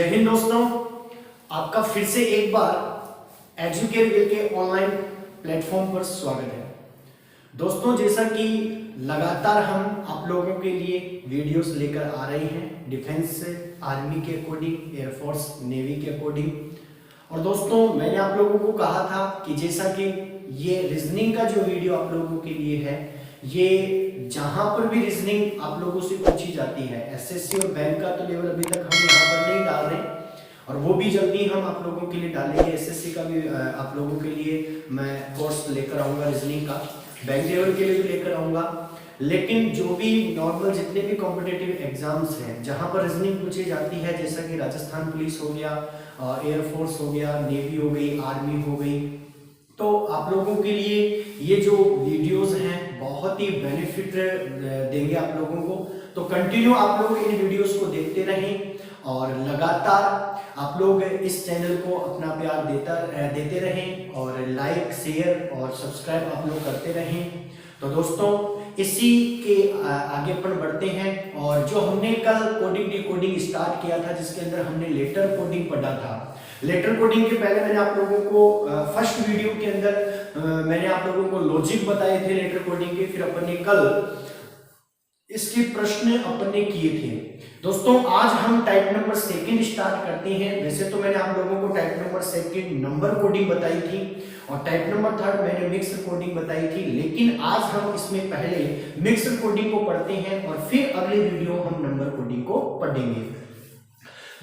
हिंद दोस्तों, आपका फिर से एक बार एजुकेयर के ऑनलाइन प्लेटफॉर्म पर स्वागत है। दोस्तों, जैसा कि लगातार हम आप लोगों के लिए वीडियोस लेकर आ रहे हैं डिफेंस से, आर्मी के अकॉर्डिंग, एयरफोर्स नेवी के अकॉर्डिंग। और दोस्तों, मैंने आप लोगों को कहा था कि जैसा कि ये रीजनिंग का जो वीडियो आप लोगों के लिए है, ये जहां पर भी रीजनिंग आप लोगों से पूछी जाती है, एसएससी और बैंक का तो लेवल अभी तक हम यहाँ पर नहीं डाल रहे और वो भी जल्दी हम आप लोगों के लिए डालेंगे। एसएससी का भी आप लोगों के लिए मैं कोर्स लेकर आऊंगा रीजनिंग का, बैंक लेवल के लिए भी लेकर आऊंगा। लेकिन जो भी नॉर्मल जितने भी कॉम्पिटिटिव एग्जाम्स हैं जहां पर रीजनिंग पूछी जाती है, जैसा कि राजस्थान पुलिस हो गया, एयरफोर्स हो गया, नेवी हो गई, आर्मी हो गई, तो आप लोगों के लिए ये जो वीडियोस हैं बहुत ही बेनिफिट देंगे आप लोगों को। तो कंटिन्यू आप लोग इन वीडियोस को देखते रहें और लगातार आप लोग इस चैनल को अपना प्यार देते रहें और लाइक, शेयर और सब्सक्राइब आप लोग करते रहें। तो दोस्तों, इसी के आगे पर बढ़ते हैं। और जो हमने कल कोडिंग डिकोडिंग स्टार्ट किया था, जिसके अंदर हमने लेटर कोडिंग पढ़ा था। लेटर कोडिंग के पहले मैंने आप लोगों को फर्स्ट वीडियो के अंदर मैंने आप लोगों को लॉजिक बताए थे लेटर कोडिंग के, फिर अपन ने कल इसके प्रश्न अपन ने किए थे। दोस्तों, आज हम टाइप नंबर सेकंड स्टार्ट करते हैं। वैसे तो मैंने आप लोगों को type number second number coding बताई थी और टाइप नंबर थर्ड मैंने मिक्स्ड कोडिंग बताई थी, लेकिन आज हम इसमें पहले मिक्स्ड कोडिंग को पढ़ते हैं और फिर अगले वीडियो हम नंबर कोडिंग को पढ़ेंगे।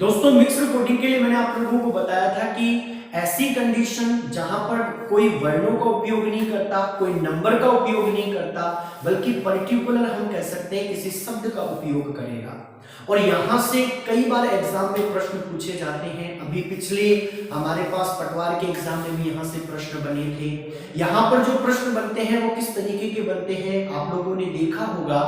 दोस्तों, मिक्स्ड कोडिंग के लिए मैंने आप लोगों को बताया था कि ऐसी कंडीशन जहां पर कोई वर्णों का उपयोग नहीं करता, कोई नंबर का उपयोग नहीं करता, बल्कि पर्टिकुलर हम कह सकते हैं किसी शब्द का उपयोग करेगा। और यहां से कई बार एग्जाम में प्रश्न पूछे जाते हैं। अभी पिछले हमारे पास पटवार के एग्जाम में भी यहां से प्रश्न बने थे। यहां पर जो प्रश्न बनते हैं वो किस तरीके के बनते हैं, आप लोगों ने देखा होगा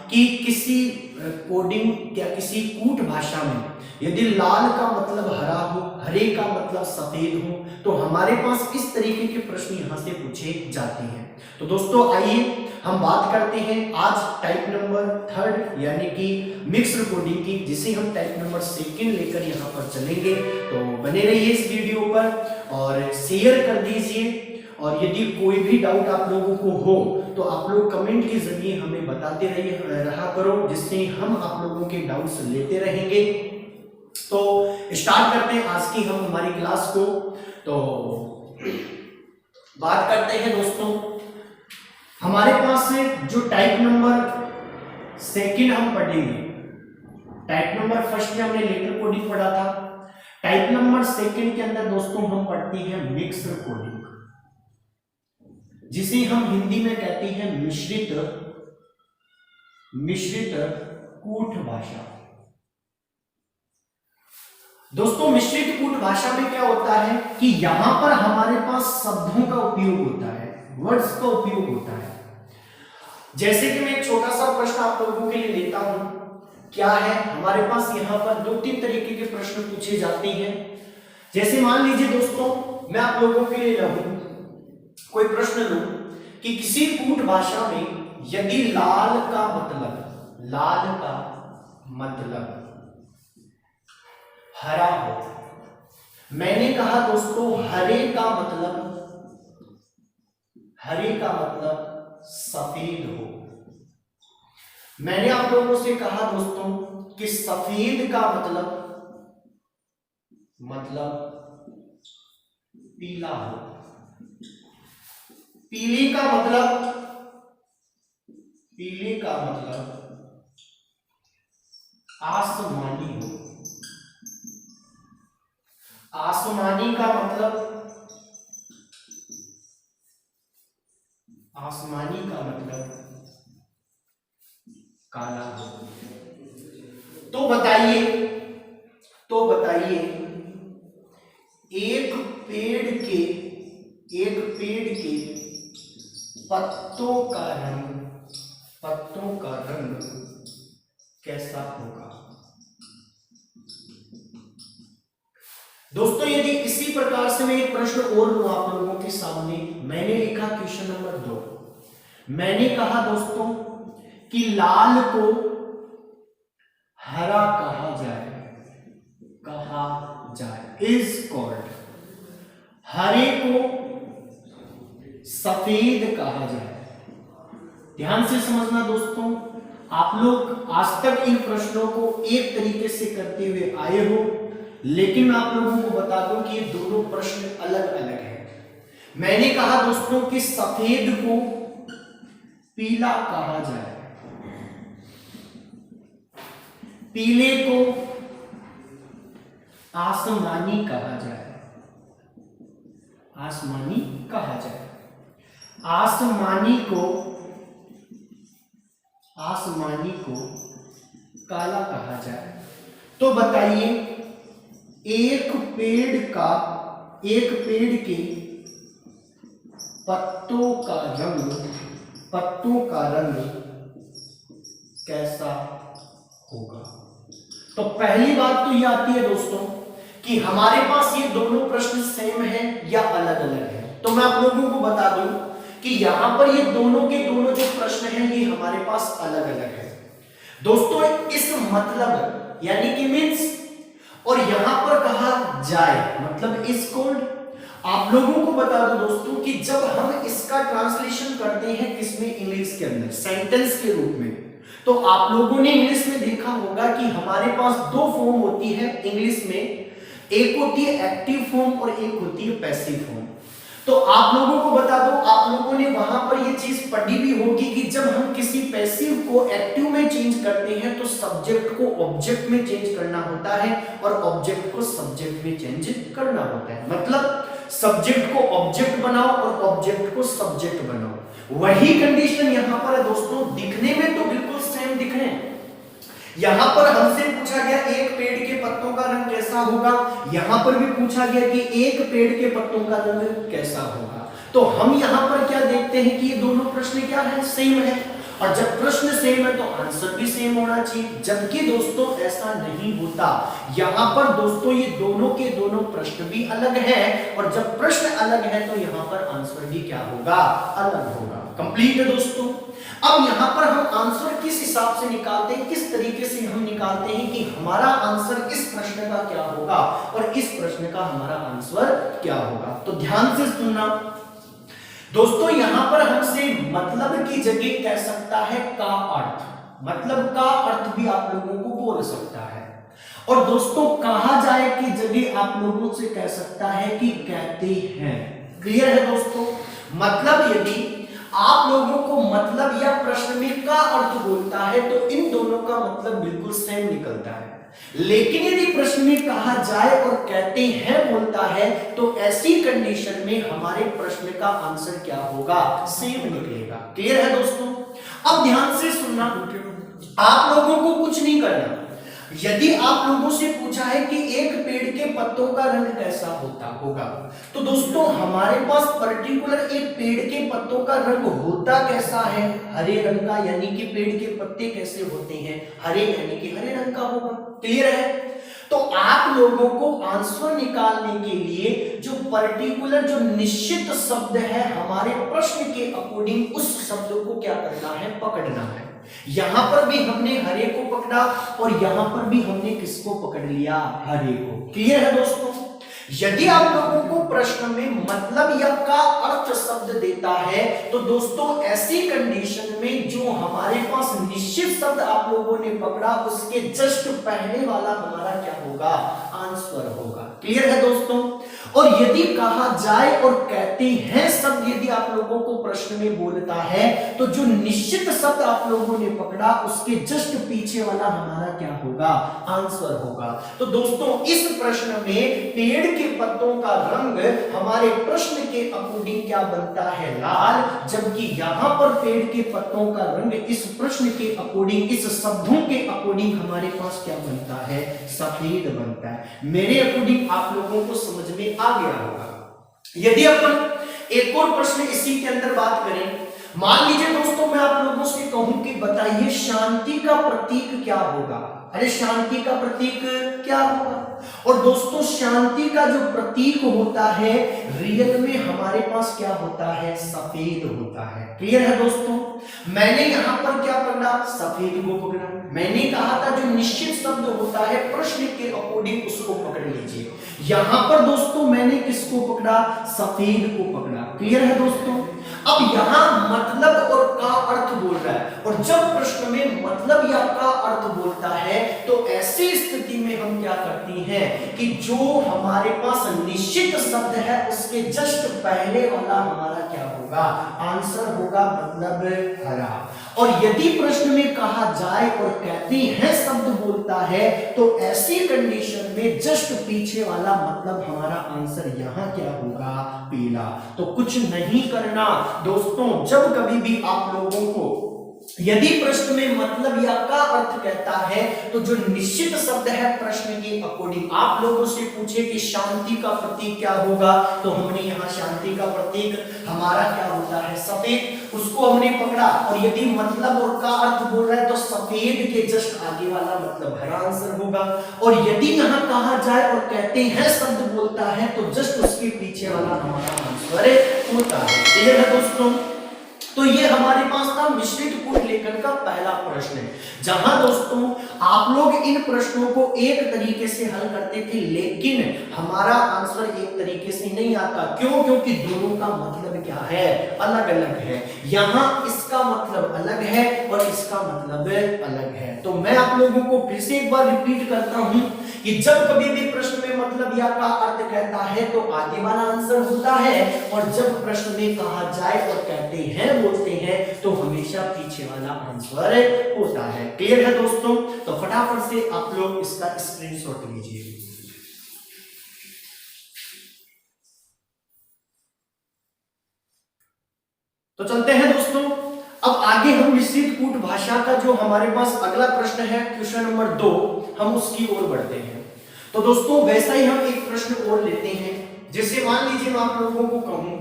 कि किसी कोडिंग या किसी कूट भाषा में यदि लाल का मतलब हरा हो, हरे का मतलब सफेद हो, तो हमारे पास इस तरीके के प्रश्न यहां से पूछे जाते हैं। तो दोस्तों, आइए हम बात करते हैं आज टाइप नंबर थर्ड यानी कि मिक्स्ड कोडिंग की, जिसे हम टाइप नंबर सेकंड लेकर यहां पर चलेंगे। तो बने रहिए इस वीडियो पर और शेयर कर दीजिए। और यदि कोई भी डाउट आप लोगों को हो तो आप लोग कमेंट के जरिए हमें बताते रहा करो, जिससे हम आप लोगों के डाउट्स लेते रहेंगे। तो स्टार्ट करते हैं आज की हम हमारी क्लास को। तो बात करते हैं दोस्तों, हमारे पास जो टाइप नंबर सेकंड हम पढ़ेंगे। टाइप नंबर फर्स्ट में हमने लेटर कोडिंग पढ़ा था। टाइप नंबर सेकंड के अंदर दोस्तों हम पढ़ते हैं मिक्स्ड कोडिंग, जिसे हम हिंदी में कहते हैं मिश्रित कूट भाषा। दोस्तों, मिश्रित कूट भाषा में क्या होता है कि यहां पर हमारे पास शब्दों का उपयोग होता है, वर्ड्स का उपयोग होता है। जैसे कि मैं एक छोटा सा प्रश्न आप लोगों के लिए लेता हूं। क्या है, हमारे पास यहां पर दो तीन तरीके के प्रश्न पूछे जाते हैं। जैसे मान लीजिए दोस्तों, मैं आप लोगों के लिए कोई प्रश्न लूं कि किसी कूट भाषा में यदि लाल का मतलब हरा हो, मैंने कहा दोस्तों हरे का मतलब सफेद हो। मैंने आप लोगों से कहा दोस्तों कि सफेद का मतलब पीला हो, पीले का मतलब आसमानी हो, आसमानी का मतलब काला हो। तो बताइए एक पेड़ के पत्तों का रंग कैसा होगा। दोस्तों, यदि इसी प्रकार से मैं एक प्रश्न और लूं आप लोगों के सामने, मैंने लिखा क्वेश्चन नंबर 2, मैंने कहा दोस्तों कि लाल को हरा कहा जाए कहा जाए, इज कॉल्ड। हरे को सफेद कहा जाए। ध्यान से समझना दोस्तों, आप लोग आज तक इन प्रश्नों को एक तरीके से करते हुए आए हो, लेकिन मैं आप लोगों को बता दूं कि ये दोनों प्रश्न अलग अलग हैं। मैंने कहा दोस्तों कि सफेद को पीला कहा जाए, पीले को आसमानी कहा जाए, आसमानी कहा जाए, आसमानी को काला कहा जाए। तो बताइए, एक पेड़ के पत्तों का रंग कैसा होगा? तो पहली बात तो ये आती है दोस्तों कि हमारे पास ये दोनों प्रश्न सेम हैं या अलग अलग हैं। तो मैं आप लोगों को बता दूं कि यहां पर ये दोनों के दोनों जो प्रश्न हैं ये हमारे पास अलग अलग है दोस्तों। इस मतलब यानी कि मीन्स, और यहां पर कहा जाए मतलब इस कोड। आप लोगों को बता दो दोस्तों कि जब हम इसका ट्रांसलेशन करते हैं किसमें, इंग्लिश के अंदर सेंटेंस के रूप में, तो आप लोगों ने इंग्लिश में देखा होगा कि हमारे पास दो फॉर्म होती है इंग्लिश में, एक होती है एक्टिव फॉर्म और एक होती है पैसिव फॉर्म। तो आप लोगों को बता दो, आप लोगों ने वहां पर ये चीज पढ़ी भी होगी कि जब हम किसी पैसिव को एक्टिव में चेंज करते हैं तो सब्जेक्ट को ऑब्जेक्ट में चेंज करना होता है और ऑब्जेक्ट को सब्जेक्ट में चेंज करना होता है। मतलब सब्जेक्ट को ऑब्जेक्ट बनाओ और ऑब्जेक्ट को सब्जेक्ट बनाओ। वही कंडीशन यहां पर है दोस्तों। दिखने में तो बिल्कुल सेम दिख रहे हैं। यहां पर हमसे पूछा गया एक पेड़ के पत्तों का रंग कैसा होगा, यहां पर भी पूछा गया कि एक पेड़ के पत्तों का रंग कैसा होगा। तो हम यहां पर क्या देखते हैं कि ये दोनों प्रश्न क्या है, सेम है। और जब प्रश्न सेम है तो आंसर भी सेम होना चाहिए, जबकि दोस्तों ऐसा नहीं होता। यहां पर दोस्तों ये दोनों के दोनों प्रश्न भी अलग हैं, और जब प्रश्न अलग है तो यहां पर आंसर भी क्या होगा, अलग होगा। कंप्लीट है दोस्तों। अब यहां पर हम आंसर किस हिसाब से निकालते हैं, किस तरीके से हम निकालते हैं कि हमारा आंसर इस प्रश्न का क्या होगा और इस प्रश्न का हमारा आंसर क्या होगा। तो ध्यान से सुनना दोस्तों, यहां पर हमसे मतलब की जगह कह सकता है का अर्थ, मतलब का अर्थ भी आप लोगों को बोल सकता है। और दोस्तों कहा जाए की जगह आप लोगों से कह सकता है कि कहते हैं। क्लियर है दोस्तों। मतलब यदि आप लोगों को मतलब या प्रश्न में का अर्थ बोलता है तो इन दोनों का मतलब बिल्कुल सेम निकलता है। लेकिन यदि प्रश्न में कहा जाए और कहते हैं बोलता है तो ऐसी कंडीशन में हमारे प्रश्न का आंसर क्या होगा, सेम निकलेगा। क्लियर है दोस्तों। अब ध्यान से सुनना, आप लोगों को कुछ नहीं करना। यदि आप लोगों से पूछा है कि एक पेड़ के पत्तों का रंग कैसा होगा, तो दोस्तों हमारे पास पर्टिकुलर एक पेड़ के पत्तों का रंग होता कैसा है, हरे रंग का, यानी कि पेड़ के पत्ते कैसे होते हैं, हरे, यानी कि हरे रंग का होगा। क्लियर है। तो आप लोगों को आंसर निकालने के लिए जो पर्टिकुलर, जो निश्चित शब्द है हमारे प्रश्न के अकॉर्डिंग, उस शब्द को क्या करना है, पकड़ना है। यहां पर भी हमने हरे को पकड़ा और यहां पर भी हमने किसको पकड़ लिया, हरे को। क्लियर है दोस्तों। यदि आप लोगों को प्रश्न में मतलब या का अर्थ शब्द देता है तो दोस्तों ऐसी कंडीशन में जो हमारे पास निश्चित शब्द आप लोगों ने पकड़ा उसके जस्ट पहले वाला हमारा क्या होगा, आंसर होगा। क्लियर है दोस्तों। और यदि कहा जाए और कहते हैं शब्द यदि आप लोगों को प्रश्न में बोलता है तो जो निश्चित शब्द आप लोगों ने पकड़ा उसके जस्ट पीछे वाला हमारा क्या होगा, आंसर होगा। तो दोस्तों इस प्रश्न में पेड़ के पत्तों का रंग हमारे प्रश्न के अकॉर्डिंग क्या बनता है, लाल, जबकि यहां पर पेड़ के पत्तों का रंग इस प्रश्न के अकॉर्डिंग, इस शब्दों के अकॉर्डिंग हमारे पास क्या बनता है, सफेद बनता है। मेरे अकॉर्डिंग आप लोगों को समझ में आ गया होगा। यदि अपन एक और प्रश्न इसी के अंदर बात करें, मान लीजिए दोस्तों मैं आप लोगों से कहूं कि बताइए शांति का प्रतीक क्या होगा। अरे शांति का प्रतीक क्या होगा, और दोस्तों शांति का जो प्रतीक होता है रियल में हमारे पास क्या होता है, सफेद होता है। क्लियर है दोस्तों, मैंने यहां पर क्या पकड़ा, सफेद को पकड़ा। मैंने कहा था जो निश्चित शब्द होता है प्रश्न के अकॉर्डिंग उसको पकड़ लीजिए। यहां पर दोस्तों मैंने किसको पकड़ा, सफेद को पकड़ा। क्लियर है दोस्तों, अब यहां मतलब और का अर्थ बोल रहा है, और जब प्रश्न में मतलब या का अर्थ बोलता है तो ऐसी स्थिति में हम क्या करते हैं कि जो हमारे पास निश्चित शब्द है उसके जस्ट पहले वाला हमारा क्या होगा, आंसर होगा, मतलब हरा। और यदि प्रश्न में कहा जाए और कहते हैं शब्द बोलता है तो ऐसी कंडीशन में जस्ट पीछे वाला मतलब हमारा आंसर यहां क्या होगा, पीला। तो कुछ नहीं करना दोस्तों, जब कभी भी आप लोगों को यदि प्रश्न में मतलब या का अर्थ कहता है तो जो निश्चित शब्द है प्रश्न के अकॉर्डिंग, आप लोगों से पूछे कि शांति का प्रतीक क्या होगा, तो हमने यहाँ शांति का प्रतीक हमारा क्या होता है, सफेद, उसको हमने पकड़ा। और यदि मतलब और का अर्थ बोल रहा है तो सफेद के जस्ट आगे वाला मतलब हरा आंसर होगा। और यदि यहाँ कहा जाए और कहते हैं शब्द बोलता है तो जस्ट उसके पीछे वाला हमारा आंसर होता है। क्लियर है दोस्तों, तो ये हमारे पास था मिश्रित कूट लेखन का पहला प्रश्न, जहां दोस्तों आप लोग इन प्रश्नों को एक तरीके से हल करते थे लेकिन हमारा आंसर एक तरीके से नहीं आता। क्यों? क्योंकि दोनों का मतलब क्या है, अलग अलग है। यहां इसका मतलब अलग है और इसका मतलब अलग है। तो मैं आप लोगों को फिर से एक बार रिपीट करता हूं कि जब कभी भी प्रश्न में मतलब या का अर्थ कहता है तो आगे वाला आंसर होता है, और जब प्रश्न में कहा जाए और कहते हैं, बोलते हैं, तो हमेशा पीछे वाला आंसर होता है। क्लियर है दोस्तों, तो फटाफट से आप लोग इसका स्क्रीनशॉट लीजिए। तो चलते हैं दोस्तों, अब आगे हम मिश्रित कूट भाषा का जो हमारे पास अगला प्रश्न है, क्वेश्चन नंबर 2, हम उसकी ओर बढ़ते हैं। तो दोस्तों वैसा ही हम एक प्रश्न और लेते हैं, जैसे मान लीजिए मैं आप लोगों को कहूं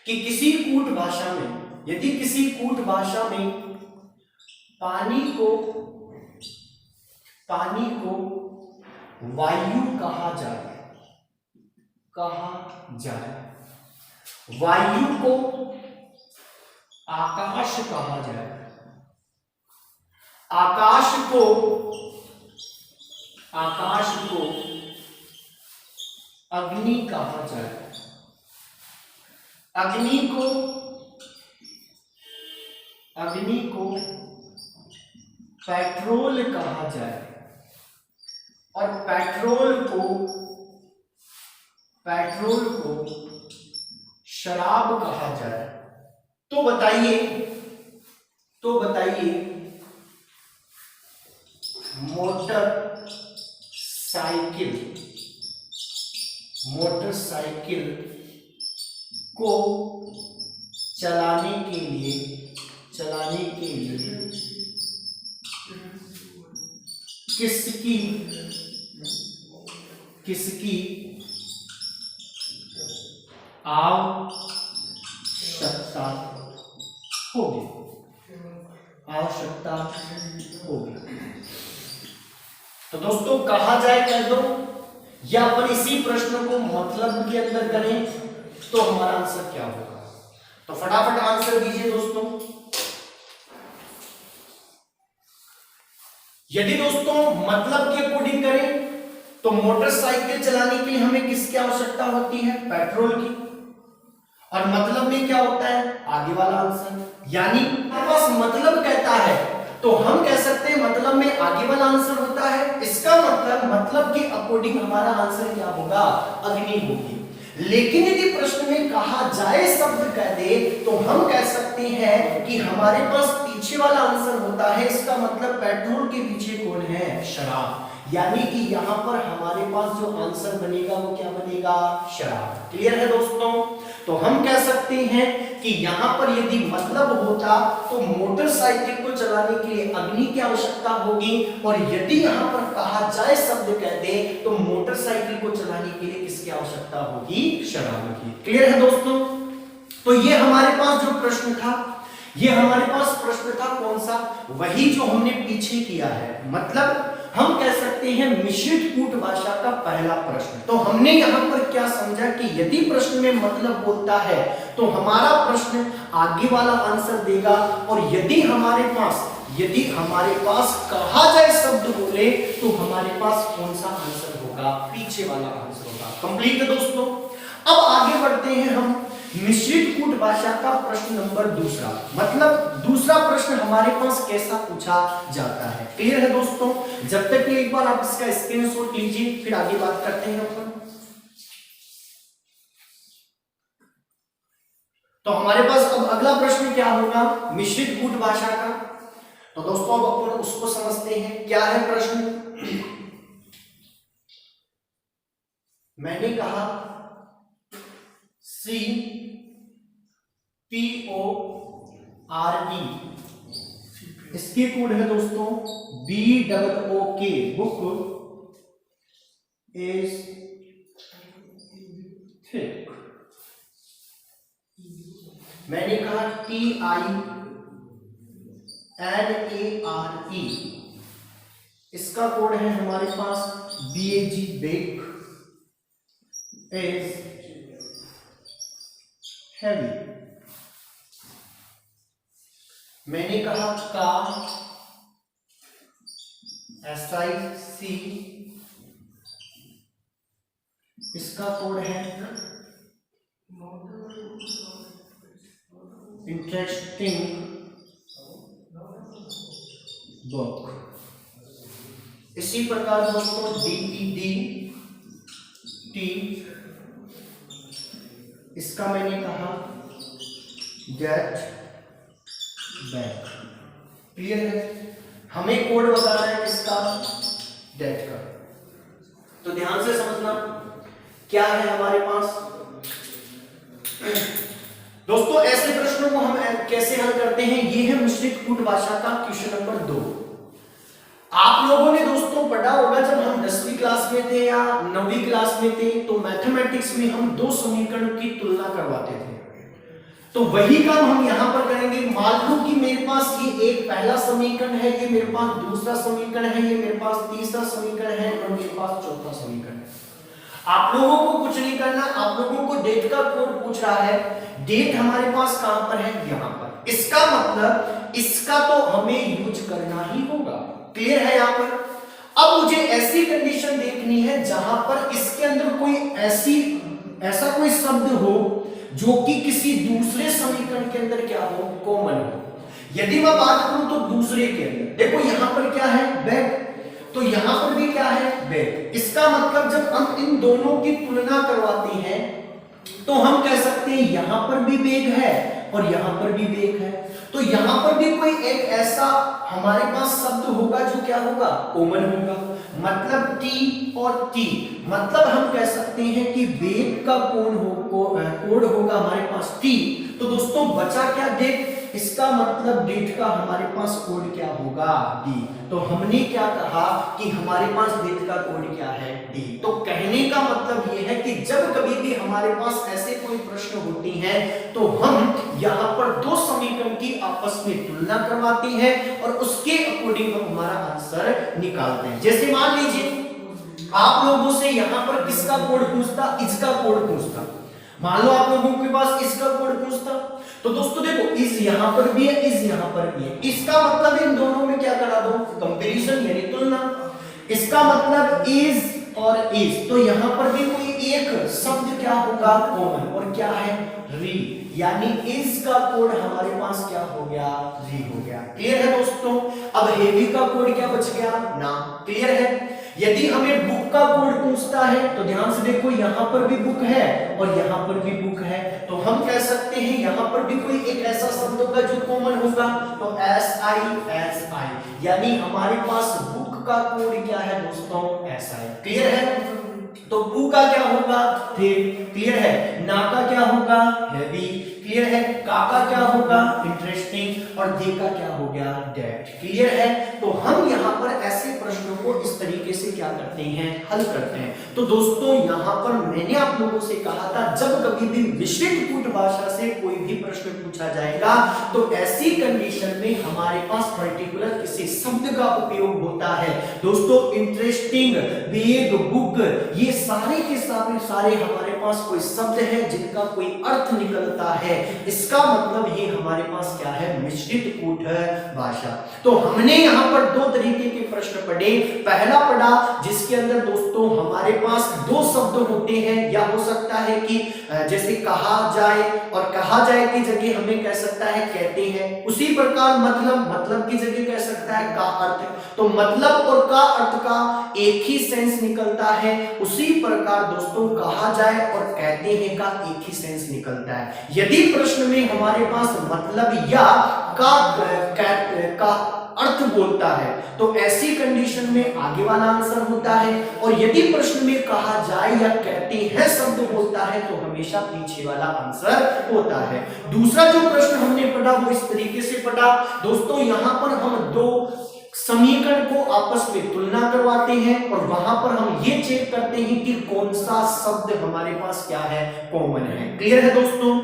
कि किसी कूट भाषा में, यदि किसी कूट भाषा में पानी को वायु कहा जाए, वायु को आकाश कहा जाए, आकाश को अग्नि कहा जाए, अग्नि को पेट्रोल कहा जाए, और पेट्रोल को शराब कहा जाए, तो बताइए मोटरसाइकिल को चलाने के लिए किसकी आवश्यकता होगी। तो दोस्तों कहा जाए कह दो, या अपन इसी प्रश्न को मतलब के अंदर करें तो हमारा आंसर क्या होगा। तो फटाफट आंसर दीजिए दोस्तों। यदि दोस्तों मतलब के अकॉर्डिंग करें तो मोटरसाइकिल चलाने के लिए हमें किसकी आवश्यकता होती है, पेट्रोल की। और मतलब में क्या होता है, आगे वाला आंसर, यानी हमारे पास मतलब कहता है तो हम कह सकते हैं मतलब में आगे वाला आंसर होता है। इसका मतलब के अकॉर्डिंग हमारा आंसर क्या होगा, अग्नि होगी। लेकिन यदि प्रश्न में कहा जाए शब्द कह दे तो हम कह सकते हैं कि हमारे पास पीछे वाला आंसर होता है। इसका मतलब पेट्रोल के पीछे कौन है, शराब। यानी कि यहां पर हमारे पास जो आंसर बनेगा वो क्या बनेगा, शराब। क्लियर है दोस्तों, तो हम कह सकते हैं कि यहां पर यदि मतलब होता तो मोटरसाइकिल को चलाने के लिए अग्नि की आवश्यकता होगी, और यदि यहां पर कहा जाए शब्द कह दे तो मोटरसाइकिल को चलाने के लिए किसकी आवश्यकता होगी, शराब की। क्लियर है दोस्तों, तो ये हमारे पास जो प्रश्न था, ये हमारे पास प्रश्न था कौन सा, वही जो हमने पीछे किया है। मतलब हम कह सकते हैं मिश्रित कूट भाषा का पहला प्रश्न। तो हमने यहां पर क्या समझा कि यदि प्रश्न में मतलब बोलता है तो हमारा प्रश्न आगे वाला आंसर देगा, और यदि हमारे पास कहा जाए शब्द बोले तो हमारे पास कौन सा आंसर होगा, पीछे वाला आंसर होगा। कंप्लीट है दोस्तों। अब आगे बढ़ते हैं हम मिश्रित कूट भाषा का प्रश्न नंबर दूसरा, मतलब दूसरा प्रश्न हमारे पास कैसा पूछा जाता है। क्लियर है दोस्तों? जब तक कि एक बार आप इसका स्क्रीनशॉट लीजिए, फिर आगे बात करते हैं अपन। तो हमारे पास अब अगला प्रश्न क्या होगा, मिश्रित कूट भाषा का। तो दोस्तों अब अपन उसको समझते हैं। क्या है प्रश्न? मैंने कहा CPORE, इसकी कोड है दोस्तों BOOK, बुक इज थिक। मैंने कहा TINARE, इसका कोड है हमारे पास BAG, बेक इज हैवी। मैंने कहा का SIC, इसका कोड है इंटरेस्टिंग बुक। इसी प्रकार दोस्तों DEDT, इसका मैंने कहा गेट बैक। क्लियर है? हमें कोड बताना है किसका, डेट का। तो ध्यान से समझना क्या है हमारे पास। दोस्तों ऐसे प्रश्नों को हम कैसे हल करते हैं, ये है मिश्रित कूट भाषा का क्वेश्चन नंबर 2। आप लोगों ने दोस्तों पढ़ा होगा, जब हम 10वीं क्लास में थे या 9वीं क्लास में थे तो मैथमेटिक्स में हम दो समीकरणों की तुलना करवाते थे। तो वही काम हम यहां पर करेंगे। मान लो कि मेरे पास ये एक पहला समीकरण है, ये मेरे पास दूसरा समीकरण है, ये मेरे पास तीसरा समीकरण है और मेरे पास चौथा समीकरण है। आप लोगों को कुछ नहीं करना, आप लोगों को डेट का कोड पूछ रहा है। डेट हमारे पास कहां पर है, यहां पर। इसका मतलब इसका तो हमें यूज करना ही होगा। क्लियर है यहां पर? अब मुझे ऐसी कंडीशन देखनी है जहां पर इसके अंदर कोई ऐसा कोई शब्द हो जो कि किसी दूसरे समीकरण के अंदर क्या हो, कॉमन हो। यदि मैं बात करूं तो दूसरे के अंदर देखो यहां पर क्या है, बैग, तो यहां पर भी क्या है, बैग। इसका मतलब जब हम इन दोनों की तुलना करवाते हैं तो हम कह सकते हैं यहां पर भी बैग है और यहां पर भी बैग है। तो यहां पर भी कोई एक ऐसा हमारे पास शब्द होगा जो क्या होगा, कॉमन होगा। मतलब टी और टी, मतलब हम कह सकते हैं कि बैग का कोड होगा हमारे पास टी। तो दोस्तों बचा क्या, डेट। इसका मतलब डेट का हमारे पास कोड क्या होगा, डी। तो हमने क्या कहा कि हमारे पास डेट का कोड क्या है, डी। तो कहने का मतलब ये है कि जब कभी भी हमारे पास ऐसे कोई प्रश्न होती हैं तो हम यहाँ पर दो समीकरण की आपस में तुलना करवाते हैं और उसके अकॉर्डिंग हम हमारा आंसर निकालते हैं। जैसे मान लीजिए आप लोगों से यहाँ पर किसका कोड पूछता, इसका कोड पूछता। मान लो आप लोगों के पास इसका कोड पूछता, तो दोस्तों देखो इस यहां पर भी है, इस यहां पर भी है। इसका मतलब इन दोनों में क्या करा दो, कंपैरिजन यानी तुलना। इसका मतलब इज और इज, तो यहां पर भी कोई एक शब्द क्या होगा, कॉमन। और क्या है, री, यानी इज का कोड हमारे पास क्या हो गया, री हो गया। क्लियर है दोस्तों? अब हेवी का कोड क्या बच गया, ना। क्लियर है? यदि हमें बुक का कोड पूछता है तो ध्यान से देखो यहां पर भी बुक है और यहां पर भी बुक है, तो हम कह सकते हैं यहां पर भी कोई एक ऐसा शब्द होगा जो कॉमन होगा, तो SI, यानी हमारे पास बुक का कोड क्या है दोस्तों, SI। क्लियर है? तो बू का क्या होगा, थे। क्लियर है? ना का क्या होगा, होगा हैवी, क्लियर है। का क्या होगा इंटरेस्टिंग, और दे का क्या हो गया डेट, क्लियर है। तो हम यहाँ पर ऐसे प्रश्नों को इस तरीके से क्या करते हैं, हल करते हैं। तो दोस्तों यहाँ पर मैंने आप लोगों से कहा था जब कभी भी मिश्रित कूट भाषा से कोई भी प्रश्न पूछा जाएगा तो ऐसी कंडीशन में हमारे पास पर्टिकुलर किसी शब्द का उपयोग होता है। दोस्तों इंटरेस्टिंग, बेग, बुक, ये सारे के सारे हमारे पास कोई शब्द है जिनका कोई अर्थ निकलता है, इसका मतलब ये हमारे पास क्या है, मिश्रित कूट भाषा। तो हमने यहाँ पर दो तरीके के प्रश्न पढ़े। पहला पढ़ा जिसके अंदर दोस्तों हमारे पास दो शब्द होते हैं, या हो सकता है कि जैसे कहा जाए, और कहा जाए की जगह हमें कह सकता है कहते हैं। उसी प्रकार मतलब की जगह कह सकता है का अर्थ। तो मतलब और का अर्थ का एक ही सेंस निकलता है, उसी प्रकार दोस्तों कहा जाए और कहते हैं का एक ही सेंस निकलता है। यदि प्रश्न में हमारे पास मतलब या का अर्थ बोलता है तो ऐसी कंडीशन में आगे वाला आंसर होता है, और यदि प्रश्न में कहा जाए या कहते हैं शब्द बोलता है तो हमेशा पीछे वाला आंसर होता है। दूसरा जो प्रश्न हमने पढ़ा वो इस तरीके से पढ़ा दोस्तों, यहां पर हम दो समीकरण को आपस में तुलना करवाते हैं और वहां पर हम ये चेक करते हैं कि कौन सा शब्द हमारे पास क्या है, कॉमन है। क्लियर है दोस्तों।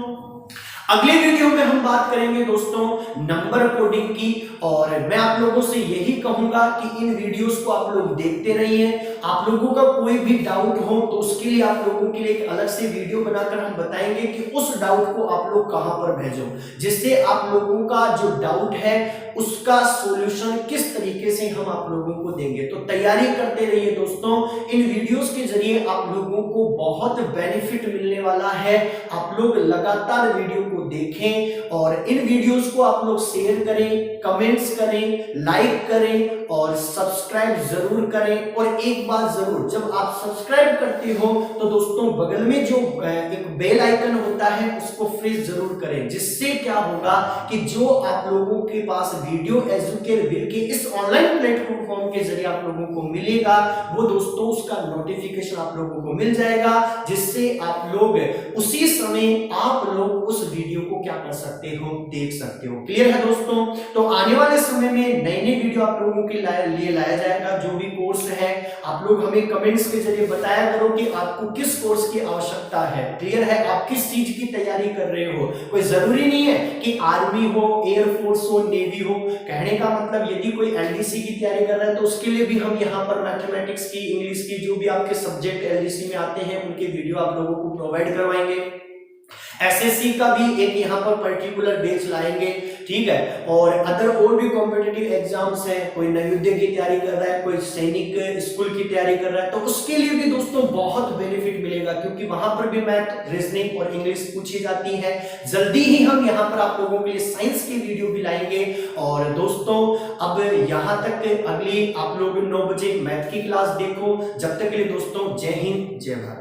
अगले वीडियो में हम बात करेंगे दोस्तों नंबर कोडिंग की, और मैं आप लोगों से यही कहूंगा कि इन वीडियोस को आप लोग देखते रहिए। आप लोगों का कोई भी डाउट हो तो उसके लिए आप लोगों के लिए एक अलग से वीडियो बनाकर हम बताएंगे कि उस डाउट को आप लोग कहां पर भेजो, जिससे आप लोगों का जो डाउट है उसका सॉल्यूशन किस तरीके से हम आप लोगों को देंगे। तो तैयारी करते रहिए दोस्तों, इन वीडियोस के जरिए आप लोगों को बहुत बेनिफिट मिलने वाला है। आप लोग लगातार वीडियो को देखें और इन वीडियोस को आप लोग शेयर करें, कमेंट्स करें, लाइक करें और सब्सक्राइब जरूर करें। और एक बात जरूर, जब आप सब्सक्राइब करते हो तो दोस्तों बगल में जो एक बेल आइकन होता है उसको प्रेस जरूर करें, जिससे क्या होगा कि जो आप लोगों के पास वीडियो एजुकेट विल के इस ऑनलाइन प्लेटफॉर्म के जरिए आप लोगों को मिलेगा वो दोस्तों उसका नोटिफिकेशन आप लोगों को मिल जाएगा, जिससे आप लोग उसी समय आप लोग उस वीडियो को क्या कर सकते हो, देख सकते हो। क्लियर है दोस्तों। तो आने वाले समय में नई नई वीडियो आप लोगों के लिए लाया जाएगा। जो भी कोर्स है आप लोग हमें कमेंट्स के जरिए बताया करो कि आपको किस कोर्स की आवश्यकता है। क्लियर है, आप किस चीज की तैयारी कर रहे हो। कोई जरूरी नहीं है कि आर्मी हो, एयरफोर्स हो, नेवी हो। कहने का मतलब यदि कोई एलडीसी की तैयारी कर रहा है तो उसके लिए भी हम यहाँ पर मैथमेटिक्स की, इंग्लिश की, जो भी आपके सब्जेक्ट एलडीसी में आते हैं उनके वीडियो आप लोगों को प्रोवाइड करवाएंगे। एसएससी का भी एक यहाँ पर पर्टिकुलर बेच लाएंगे, ठीक है। और अदर और भी कॉम्पिटिटिव एग्जाम्स हैं, कोई नवोदय की तैयारी कर रहा है, कोई सैनिक स्कूल की तैयारी कर रहा है, तो उसके लिए भी दोस्तों बहुत बेनिफिट मिलेगा, क्योंकि वहां पर भी मैथ, रीजनिंग और इंग्लिश पूछी जाती है। जल्दी ही हम यहाँ पर आप लोगों के लिए साइंस की वीडियो भी लाएंगे। और दोस्तों अब यहाँ तक अगली आप लोग 9 बजे मैथ की क्लास देखो। जब तक के लिए दोस्तों जय हिंद, जय भारत।